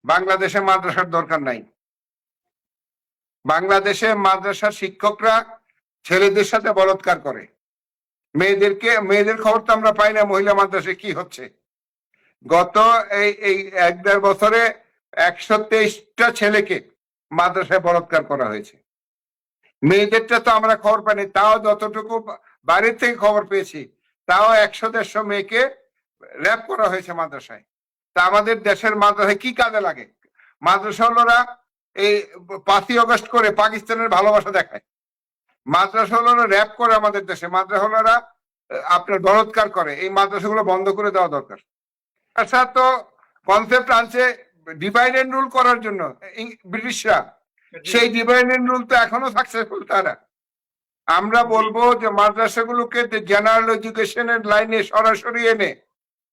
বাংলাদেশে মাদ্রাসার দরকার নাই। বাংলাদেশে মাদ্রাসার শিক্ষকরা ছেলেদের সাথে বলাৎকার করে, মেয়েদের খবর তো আমরা পাই না মহিলা মাদ্রাসায় কি হচ্ছে। গত এই 1-1.5 বছরে 123টা ছেলেকে মাদ্রাসায় বলাৎকার করা হয়েছে। মেয়েদেরটা তো আমরা খবর পাইনি, তাও যতটুকু বাড়ির থেকে খবর পেয়েছি তাও 100-150 মেয়েকে র্যাপ করা হয়েছে মাদ্রাসায়। তা আমাদের দেশের মাদ্রাসায় কি কাজে লাগে? মাদ্রাসা হলোরা এই 5ই আগস্ট করে পাকিস্তানের ভালোবাসা দেখায়, মাদ্রাসা হলোরা র্যাপ করে আমাদের দেশে, মাদ্রাসা হলোরা আপনার বলাৎকার করে। এই মাদ্রাসাগুলো বন্ধ করে দেওয়া দরকার। আচ্ছা, তো কনসেপ্ট আনছে ডিভাইড এন্ড রুল করার জন্য ব্রিটিশরা, সেই ডিভাইড এন্ড রুল তো এখনো সাকসেসফুল তারা। আমরা বলবো যে মাদ্রাসাগুলোকে জেনারেল এডুকেশনের লাইনে সরাসরি এনে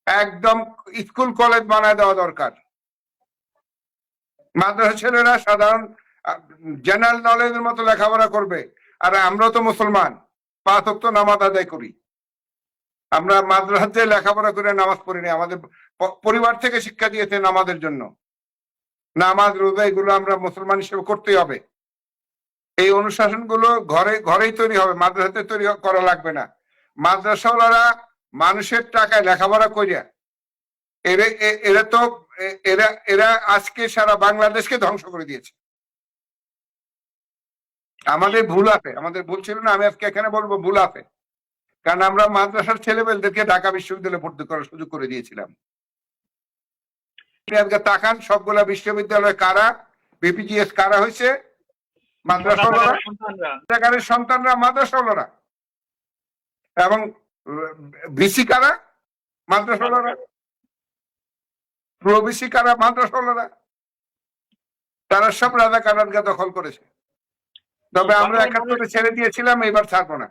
একদম স্কুল কলেজ বানায় দেওয়া দরকার। মাদ্রাসা ছেলেরা সাধারণ জেনারেল নলেজের মতো লেখাপড়া করবে। আর আমরা তো মুসলমান, 5 ওয়াক্ত নামাজ আদায় করি। আমরা মাদ্রাসাতে লেখাপড়া করে নামাজ পড়িনি, আমাদের পরিবার থেকে শিক্ষা দিয়েছে নামাজের জন্য। নামাজ রোজা এগুলো আমরা মুসলমান হিসেবে করতেই হবে। এই অনুশাসনগুলো ঘরেই তৈরি হবে, মাদ্রাসাতে তৈরি করা লাগবে না। মাদ্রাসাওয়ালারা মানুষের টাকায় লেখাপড়া করিয়া এরা আজকে সারা বাংলাদেশকে ধ্বংস করে দিয়েছে। আমাদের ভুল আছে, আমাদের ভুল ছিল না, আমি আজকে এখানে বলবো ভুল আছে, কারণ আমরা মাদ্রাসার ছেলেমেয়েদেরকে ঢাকা বিশ্ববিদ্যালয়ে ভর্তি করার সুযোগ করে দিয়েছিলাম। তাকান সবগুলা বিশ্ববিদ্যালয় কারা, বিপিজিএস কারা হয়েছে? মাদ্রাসার সন্তানরা মাদ্রাসাওয়ালারা, এবং ভিসি কারা? মাদ্রাসাওয়ালারা। প্রবিসি কারা? মাদ্রাসাওয়ালারা। তারা সব রাজা কারারগা দখল করেছে। তবে আমরা 71-এ ছেড়ে দিয়েছিলাম, এবার ছাড়বো না।